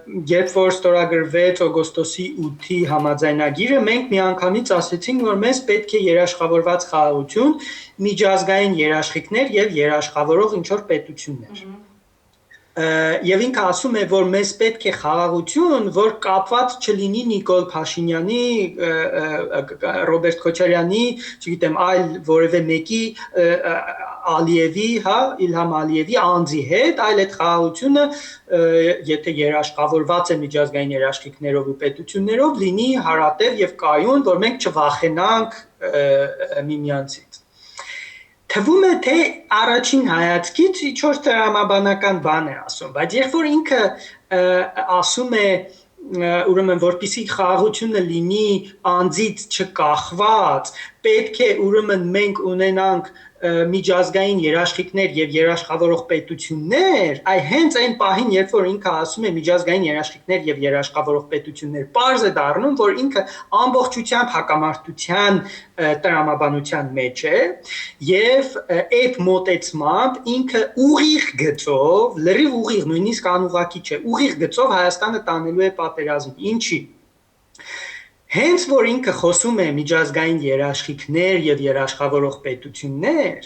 երբ որ ստորագրվեց օգոստոսի 8-ի համաձայնագիրը, մենք միանգամից ասացինք, որ մեզ պետք է երաշխավորված խաղաղություն, միջազգային երաշխիքներ եւ երաշխավորող ինչ-որ պետություններ։ Եվ ինքը ասում է, որ մեզ պետք է խաղաղություն, որ կապված չլինի Նիկոլ Փաշինյանի, Ռոբերտ Քոչարյանի, չգիտեմ, այլ որևէ մեկի Ալիևի, հա, Իլհամ Ալիևի անձի հետ, այլ այդ խաղաղությունը, եթե երաշխավորված է միջազգային երաշխիքներով ու պետություններով, լինի հարատև եւ կայուն, որ մենք չվախենանք միմյանցից։ Թվում է, թե առաջին հայացքից ինչ-որ տրամաբանական բան է ասում, բայց երբ որ ինքը ասում է, ուրեմն որպեսզի խաղաղությունը լինի անձից չկախված, պետք է ուրեմն մենք ունենանք միջազգային երաշխիքներ եւ երաշխավորող պետություններ, այ հենց այն պահին, երբ որ ինքը ասում է միջազգային երաշխիքներ եւ երաշխավորող պետություններ, պարզ է դառնում, որ ինքը ամբողջությամբ հակամարտության տրամաբանության մեջ է եւ այդ մոտեցմամբ ինքը ուղիղ գծով, լրիվ ուղիղ, նույնիսկ անուղղակի չէ, ուղիղ գծով Հայաստանը տանելու է պատերազմ։ Ինչի՞։ Հենց որ ինքը խոսում է միջազգային երաշխիքներ եւ երաշխավորող պետություններ,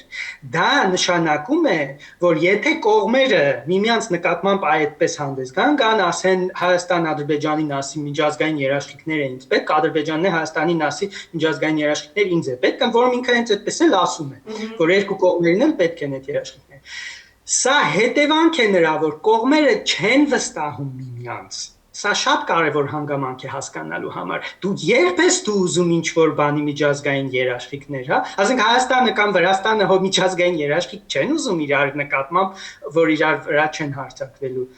դա նշանակում է, որ եթե կողմերը միմյանց նկատմամբ այդպես հանդես գան, ասեն Հայաստան Ադրբեջանին ասի միջազգային երաշխիքներ է ինձ պետք, Ադրբեջանն է Հայաստանին ասի միջազգային երաշխիքներ ինձ է պետք, որում ինքը հենց այդպես էլ ասում է, որ երկու կողմերին էլ պետք են այդ երաշխիքները։ Սա հետևանք է նրա, որ կողմերը չեն վստահում միմյանց։ Սա շատ կարևոր հանգամանք է հասկանալու համար։ Դու երբ ես դու ուզում ինչ-որ բանի միջազգային երաշխիքներ, հա? Ասենք Հայաստանը կամ Վրաստանը հո միջազգային երաշխիք չեն ուզում իրար նկատմամբ, որ իրար վրա չեն հարձակվելու